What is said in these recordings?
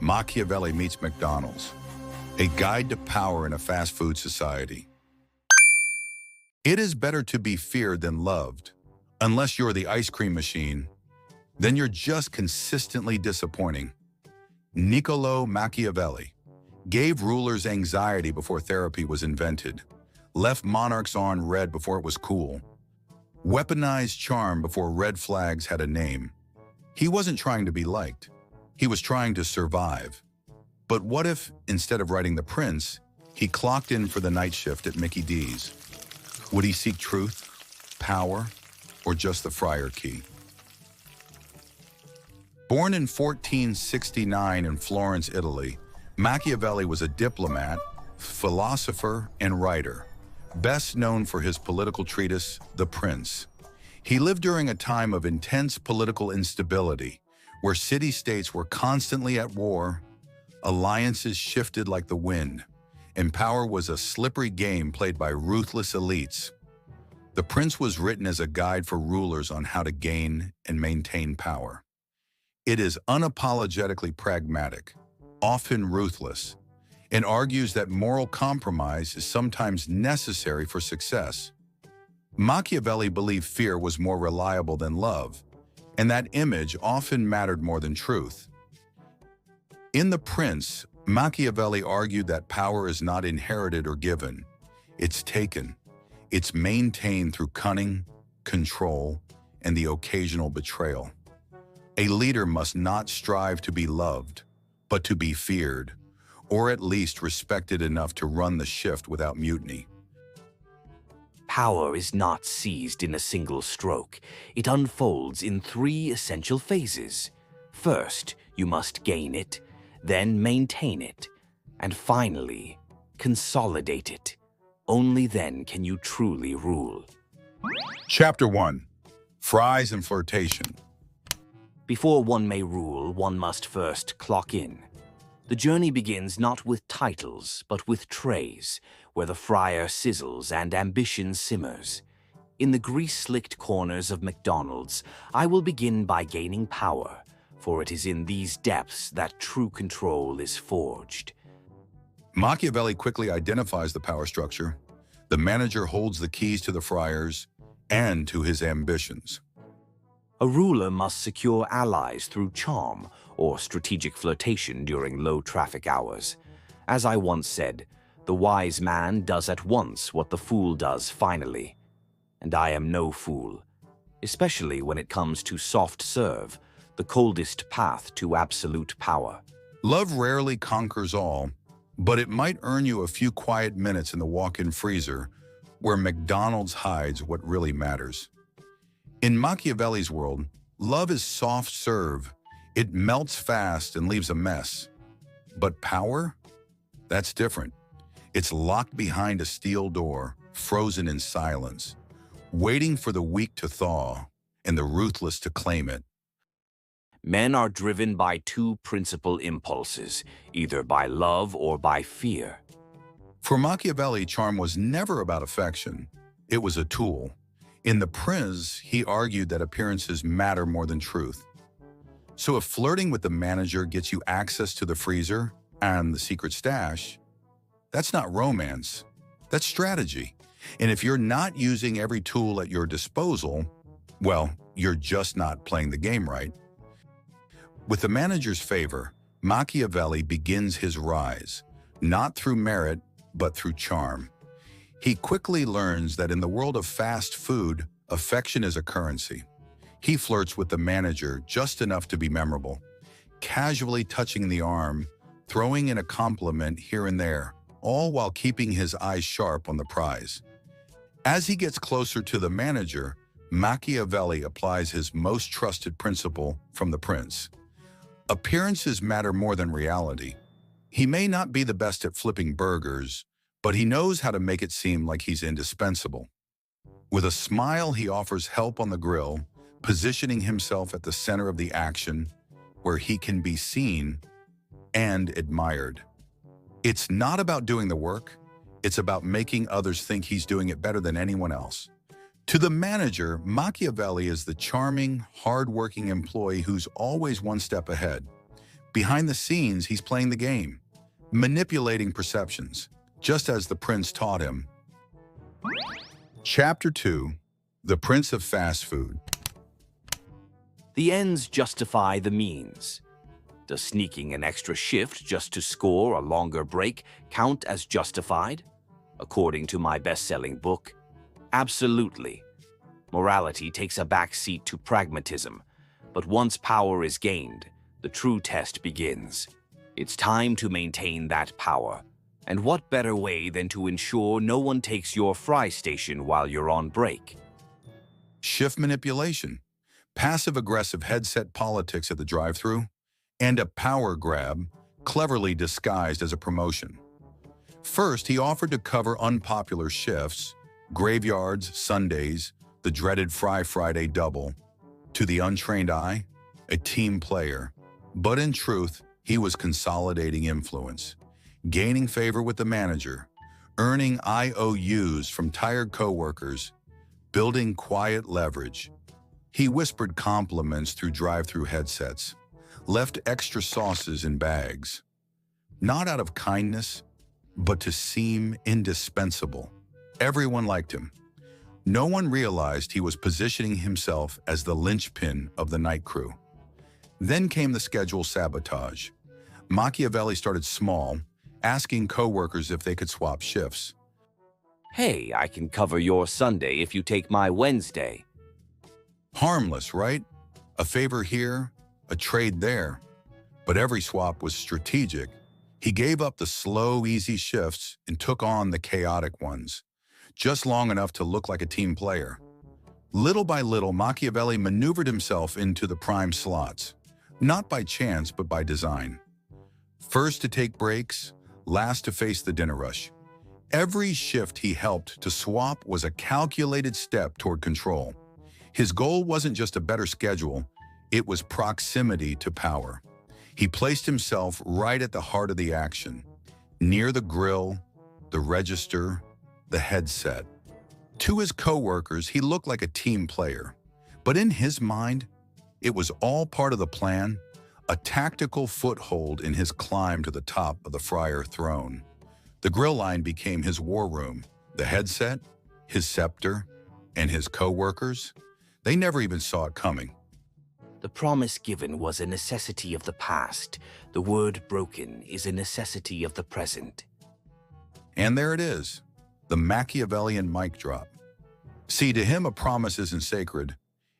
Machiavelli meets McDonald's, a guide to power in a fast food society. It is better to be feared than loved. Unless you're the ice cream machine, then you're just consistently disappointing. Niccolò Machiavelli gave rulers anxiety before therapy was invented, left monarchs on red before it was cool, weaponized charm before red flags had a name. He wasn't trying to be liked. He was trying to survive. But what if, instead of writing the prince, he clocked in for the night shift at Mickey D's? Would he seek truth, power, or just the friar key? Born in 1469 in Florence, Italy, Machiavelli was a diplomat, philosopher, and writer, best known for his political treatise, The Prince. He lived during a time of intense political instability, where city-states were constantly at war, alliances shifted like the wind, and power was a slippery game played by ruthless elites. The Prince was written as a guide for rulers on how to gain and maintain power. It is unapologetically pragmatic, often ruthless, and argues that moral compromise is sometimes necessary for success. Machiavelli believed fear was more reliable than love, and that image often mattered more than truth. In The Prince, Machiavelli argued that power is not inherited or given. It's taken. It's maintained through cunning, control, and the occasional betrayal. A leader must not strive to be loved, but to be feared, or at least respected enough to run the shift without mutiny. Power is not seized in a single stroke. It unfolds in three essential phases. First, you must gain it, then maintain it, and finally, consolidate it. Only then can you truly rule. Chapter 1. Fries and Flirtation. Before one may rule, one must first clock in. The journey begins not with titles, but with trays, where the fryer sizzles and ambition simmers. In the grease-slicked corners of McDonald's, I will begin by gaining power, for it is in these depths that true control is forged. Machiavelli quickly identifies the power structure. The manager holds the keys to the fryers and to his ambitions. A ruler must secure allies through charm or strategic flirtation during low traffic hours. As I once said, the wise man does at once what the fool does finally. And I am no fool, especially when it comes to soft serve, the coldest path to absolute power. Love rarely conquers all, but it might earn you a few quiet minutes in the walk-in freezer where McDonald's hides what really matters. In Machiavelli's world, love is soft serve. It melts fast and leaves a mess. But power? That's different. It's locked behind a steel door, frozen in silence, waiting for the weak to thaw and the ruthless to claim it. Men are driven by two principal impulses, either by love or by fear. For Machiavelli, charm was never about affection. It was a tool. In The Prince, he argued that appearances matter more than truth. So if flirting with the manager gets you access to the freezer and the secret stash, that's not romance, that's strategy. And if you're not using every tool at your disposal, well, you're just not playing the game right. With the manager's favor, Machiavelli begins his rise, not through merit, but through charm. He quickly learns that in the world of fast food, affection is a currency. He flirts with the manager just enough to be memorable, casually touching the arm, throwing in a compliment here and there, all while keeping his eyes sharp on the prize. As he gets closer to the manager, Machiavelli applies his most trusted principle from The Prince. Appearances matter more than reality. He may not be the best at flipping burgers, but he knows how to make it seem like he's indispensable. With a smile, he offers help on the grill, positioning himself at the center of the action, where he can be seen and admired. It's not about doing the work, it's about making others think he's doing it better than anyone else. To the manager, Machiavelli is the charming, hard-working employee who's always one step ahead. Behind the scenes, he's playing the game, manipulating perceptions, just as the prince taught him. Chapter 2. The Prince of Fast Food. The ends justify the means. Does sneaking an extra shift just to score a longer break count as justified? According to my best-selling book, absolutely. Morality takes a back seat to pragmatism, but once power is gained, the true test begins. It's time to maintain that power. And what better way than to ensure no one takes your fry station while you're on break? Shift manipulation, passive-aggressive headset politics at the drive-thru, and a power grab cleverly disguised as a promotion. First, he offered to cover unpopular shifts, graveyards, Sundays, the dreaded Fry Friday double. To the untrained eye, a team player. But in truth, he was consolidating influence, gaining favor with the manager, earning IOUs from tired coworkers, building quiet leverage. He whispered compliments through drive-thru headsets, left extra sauces in bags, not out of kindness, but to seem indispensable. Everyone liked him. No one realized he was positioning himself as the linchpin of the night crew. Then came the schedule sabotage. Machiavelli started small, asking coworkers if they could swap shifts. Hey, I can cover your Sunday if you take my Wednesday. Harmless, right? A favor here, a trade there. But every swap was strategic. He gave up the slow, easy shifts and took on the chaotic ones, just long enough to look like a team player. Little by little, Machiavelli maneuvered himself into the prime slots, not by chance, but by design. First to take breaks, last to face the dinner rush. Every shift he helped to swap was a calculated step toward control. His goal wasn't just a better schedule, it was proximity to power. He placed himself right at the heart of the action, near the grill, the register, the headset. To his coworkers, he looked like a team player. But in his mind, it was all part of the plan, a tactical foothold in his climb to the top of the Friar throne. The grill line became his war room. The headset, his scepter, and his coworkers, they never even saw it coming. The promise given was a necessity of the past. The word broken is a necessity of the present. And there it is, the Machiavellian mic drop. See, to him, a promise isn't sacred.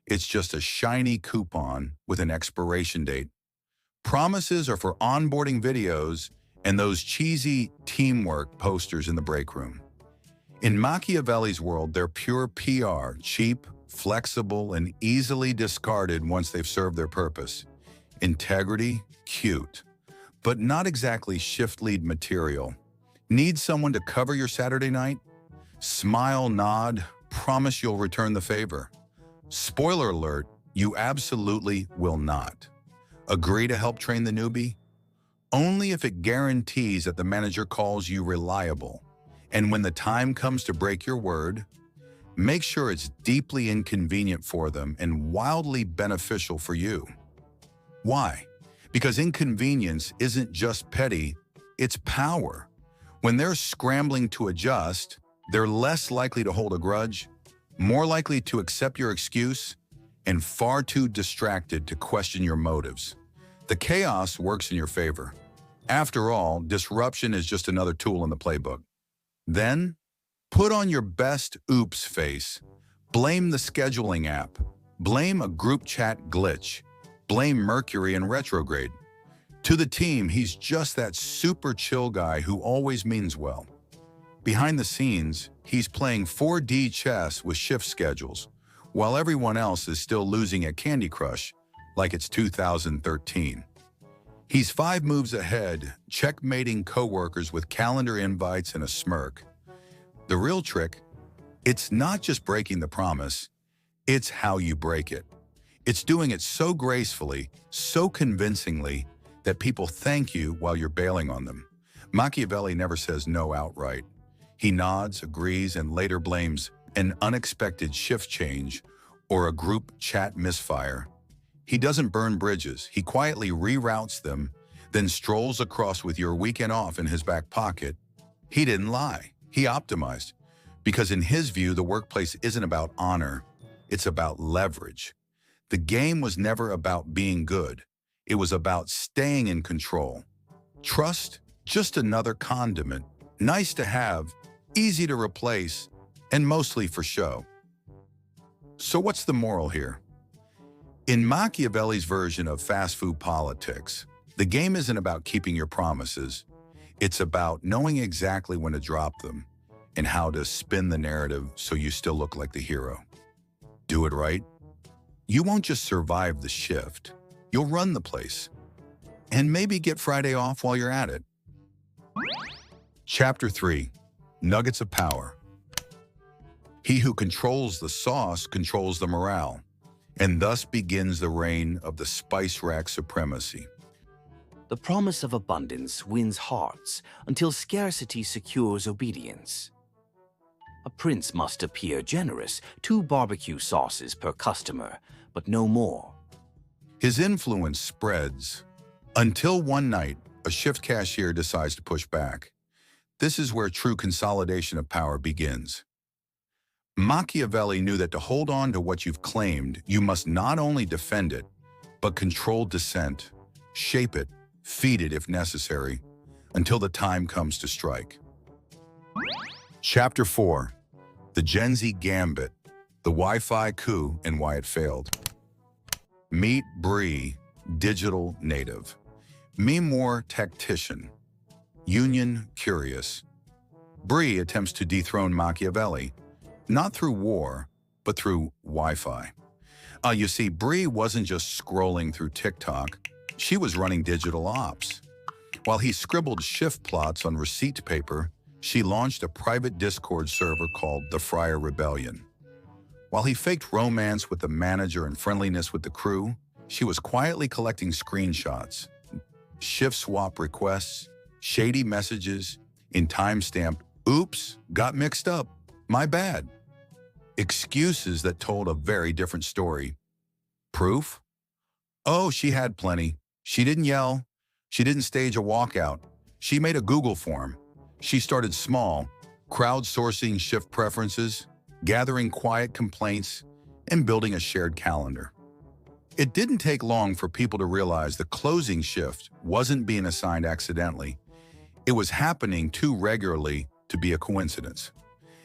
It's just a shiny coupon with an expiration date. Promises are for onboarding videos and those cheesy teamwork posters in the break room. In Machiavelli's world, they're pure PR, cheap, flexible, and easily discarded once they've served their purpose. Integrity, cute, but not exactly shift lead material. Need someone to cover your Saturday night? Smile, nod, promise you'll return the favor. Spoiler alert, you absolutely will not. Agree to help train the newbie? Only if it guarantees that the manager calls you reliable. And when the time comes to break your word, make sure it's deeply inconvenient for them and wildly beneficial for you. Why? Because inconvenience isn't just petty, it's power. When they're scrambling to adjust, they're less likely to hold a grudge, more likely to accept your excuse, and far too distracted to question your motives. The chaos works in your favor. After all, disruption is just another tool in the playbook. Then, put on your best oops face. Blame the scheduling app. Blame a group chat glitch. Blame Mercury in retrograde. To the team, he's just that super chill guy who always means well. Behind the scenes, he's playing 4D chess with shift schedules, while everyone else is still losing at Candy Crush like it's 2013. He's 5 moves ahead, checkmating coworkers with calendar invites and a smirk. The real trick, it's not just breaking the promise, it's how you break it. It's doing it so gracefully, so convincingly, that people thank you while you're bailing on them. Machiavelli never says no outright. He nods, agrees, and later blames an unexpected shift change or a group chat misfire. He doesn't burn bridges. He quietly reroutes them, then strolls across with your weekend off in his back pocket, he didn't lie. He optimized. Because in his view, the workplace isn't about honor, it's about leverage. The game was never about being good. It was about staying in control. Trust, just another condiment, nice to have, easy to replace, and mostly for show. So what's the moral here? In Machiavelli's version of fast food politics, the game isn't about keeping your promises. It's about knowing exactly when to drop them and how to spin the narrative so you still look like the hero. Do it right. You won't just survive the shift. You'll run the place. And maybe get Friday off while you're at it. Chapter 3. Nuggets of Power. He who controls the sauce controls the morale, and thus begins the reign of the spice rack supremacy. The promise of abundance wins hearts until scarcity secures obedience. A prince must appear generous, 2 barbecue sauces per customer, but no more. His influence spreads until one night, a shift cashier decides to push back. This is where true consolidation of power begins. Machiavelli knew that to hold on to what you've claimed, you must not only defend it, but control dissent, shape it, feed it if necessary, until the time comes to strike. Chapter 4. The Gen Z Gambit, the Wi-Fi coup and why it failed. Meet Bree, digital native. Meme-war tactician. Union curious. Bree attempts to dethrone Machiavelli, not through war, but through Wi-Fi. You see, Bree wasn't just scrolling through TikTok. She was running digital ops. While he scribbled shift plots on receipt paper, she launched a private Discord server called the Friar Rebellion. While he faked romance with the manager and friendliness with the crew, she was quietly collecting screenshots, shift swap requests, shady messages, in timestamped, "Oops, got mixed up, my bad." Excuses that told a very different story. Proof? Oh, she had plenty. She didn't yell. She didn't stage a walkout. She made a Google form. She started small, crowdsourcing shift preferences, gathering quiet complaints, and building a shared calendar. It didn't take long for people to realize the closing shift wasn't being assigned accidentally. It was happening too regularly to be a coincidence.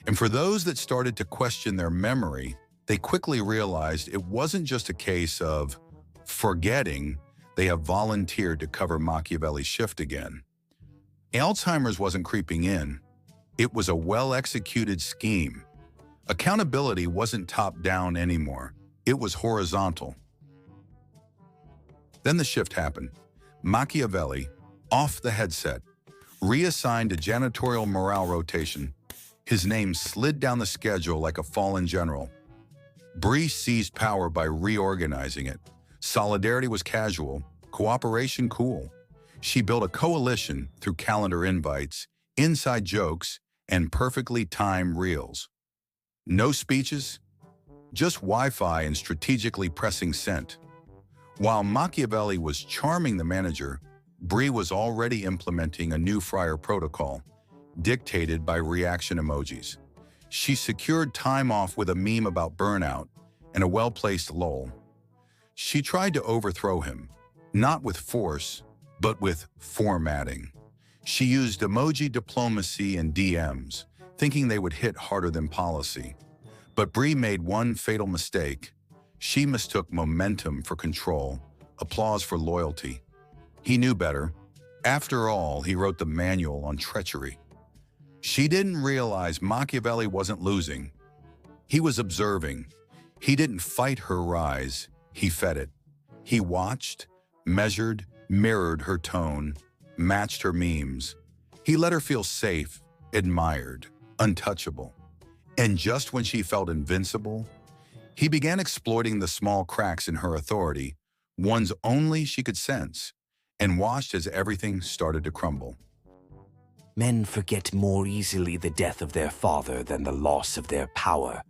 And for those that started to question their memory, they quickly realized it wasn't just a case of forgetting they have volunteered to cover Machiavelli's shift again. Alzheimer's wasn't creeping in. It was a well-executed scheme. Accountability wasn't top-down anymore. It was horizontal. Then the shift happened. Machiavelli, off the headset, reassigned a janitorial morale rotation. His name slid down the schedule like a fallen general. Bree seized power by reorganizing it. Solidarity was casual, cooperation cool. She built a coalition through calendar invites, inside jokes, and perfectly timed reels. No speeches, just Wi-Fi and strategically pressing sent. While Machiavelli was charming the manager, Bree was already implementing a new Friar protocol, dictated by reaction emojis. She secured time off with a meme about burnout and a well-placed lull. She tried to overthrow him, not with force, but with formatting. She used emoji diplomacy and DMs, thinking they would hit harder than policy. But Bree made one fatal mistake. She mistook momentum for control, applause for loyalty. He knew better. After all, he wrote the manual on treachery. She didn't realize Machiavelli wasn't losing. He was observing. He didn't fight her rise, he fed it. He watched, measured, mirrored her tone, matched her memes. He let her feel safe, admired, untouchable. And just when she felt invincible, he began exploiting the small cracks in her authority, ones only she could sense, and watched as everything started to crumble. Men forget more easily the death of their father than the loss of their power.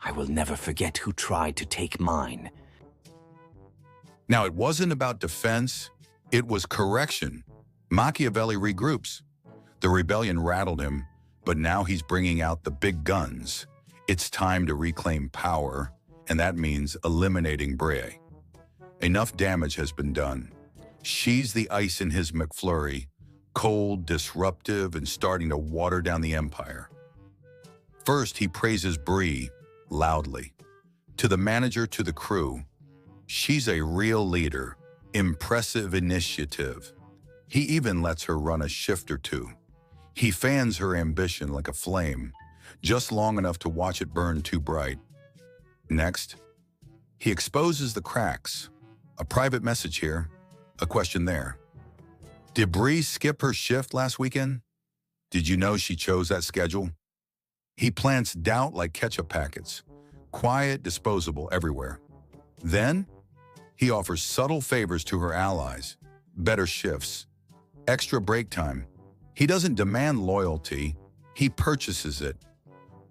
I will never forget who tried to take mine. Now, it wasn't about defense, It was correction. Machiavelli regroups. The rebellion rattled him, but now he's bringing out the big guns. It's time to reclaim power, and that means eliminating Brie. Enough damage has been done. She's the ice in his McFlurry, cold, disruptive, and starting to water down the empire. First, he praises Brie loudly. To the manager, to the crew, she's a real leader, impressive initiative. He even lets her run a shift or two. He fans her ambition like a flame, just long enough to watch it burn too bright. Next, he exposes the cracks. A private message here, a question there. Did Brie skip her shift last weekend? Did you know she chose that schedule? He plants doubt like ketchup packets, quiet, disposable everywhere. Then, he offers subtle favors to her allies, better shifts, extra break time. He doesn't demand loyalty, he purchases it.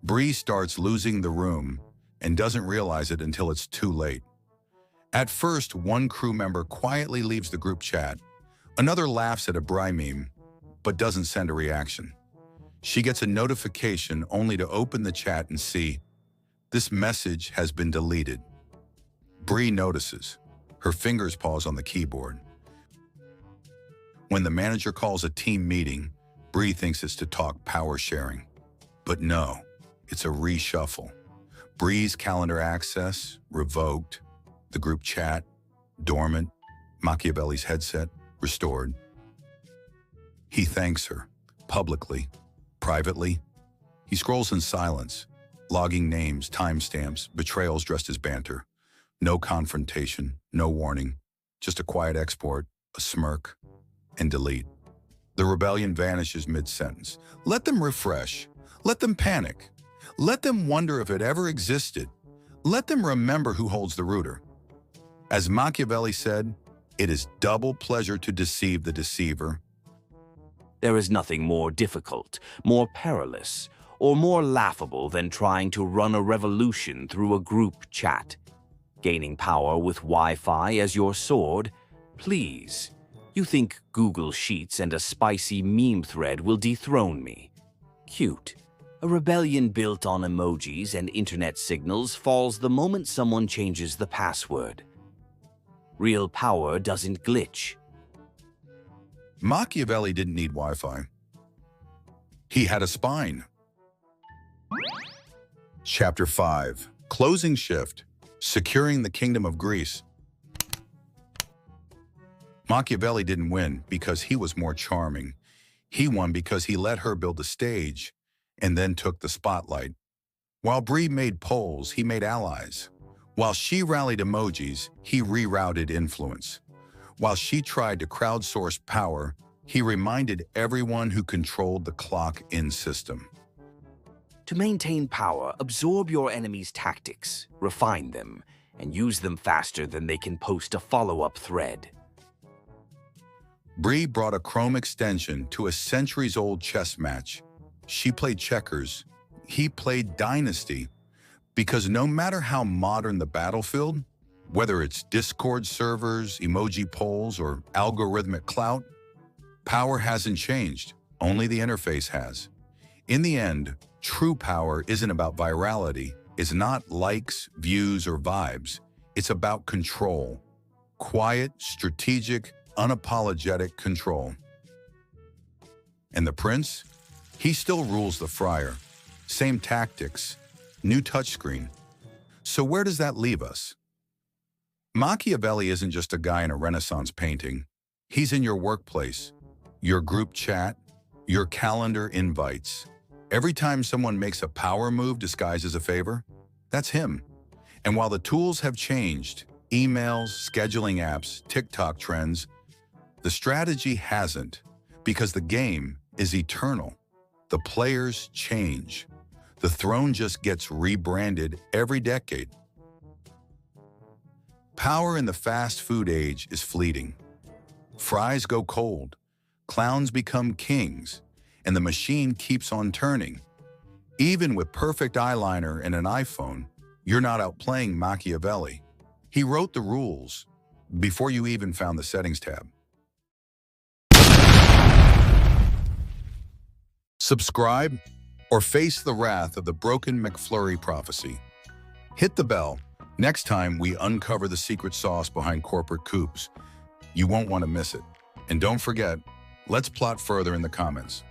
Brie starts losing the room and doesn't realize it until it's too late. At first, one crew member quietly leaves the group chat. Another laughs at a Brie meme, but doesn't send a reaction. She gets a notification only to open the chat and see, this message has been deleted. Brie notices. Her fingers pause on the keyboard. When the manager calls a team meeting, Brie thinks it's to talk power sharing. But no, it's a reshuffle. Brie's calendar access, revoked. The group chat, dormant. Machiavelli's headset, restored. He thanks her, publicly, privately. He scrolls in silence, logging names, timestamps, betrayals dressed as banter. No confrontation, no warning, just a quiet export, a smirk, and delete. The rebellion vanishes mid-sentence. Let them refresh. Let them panic. Let them wonder if it ever existed. Let them remember who holds the rudder. As Machiavelli said, it is double pleasure to deceive the deceiver. There is nothing more difficult, more perilous, or more laughable than trying to run a revolution through a group chat. Gaining power with Wi-Fi as your sword? Please. You think Google Sheets and a spicy meme thread will dethrone me? Cute. A rebellion built on emojis and internet signals falls the moment someone changes the password. Real power doesn't glitch. Machiavelli didn't need Wi-Fi. He had a spine. Chapter 5. Closing shift. Securing the Kingdom of Greece. Machiavelli didn't win because he was more charming. He won because he let her build a stage and then took the spotlight. While Brie made polls, he made allies. While she rallied emojis, he rerouted influence. While she tried to crowdsource power, he reminded everyone who controlled the clock-in system. To maintain power, absorb your enemy's tactics, refine them, and use them faster than they can post a follow-up thread. Brie brought a Chrome extension to a centuries-old chess match. She played checkers. He played Dynasty. Because no matter how modern the battlefield, whether it's Discord servers, emoji polls, or algorithmic clout, power hasn't changed. Only the interface has. In the end, true power isn't about virality. It's not likes, views, or vibes. It's about control. Quiet, strategic, unapologetic control. And the prince? He still rules the friar. Same tactics, new touchscreen. So where does that leave us? Machiavelli isn't just a guy in a Renaissance painting. He's in your workplace, your group chat, your calendar invites. Every time someone makes a power move disguised as a favor, that's him. And while the tools have changed, emails, scheduling apps, TikTok trends, the strategy hasn't, because the game is eternal. The players change. The throne just gets rebranded every decade. Power in the fast food age is fleeting. Fries go cold, clowns become kings, and the machine keeps on turning. Even with perfect eyeliner and an iPhone, you're not outplaying Machiavelli. He wrote the rules before you even found the settings tab. Subscribe or face the wrath of the broken McFlurry prophecy. Hit the bell next time we uncover the secret sauce behind corporate coups. You won't want to miss it. And don't forget, let's plot further in the comments.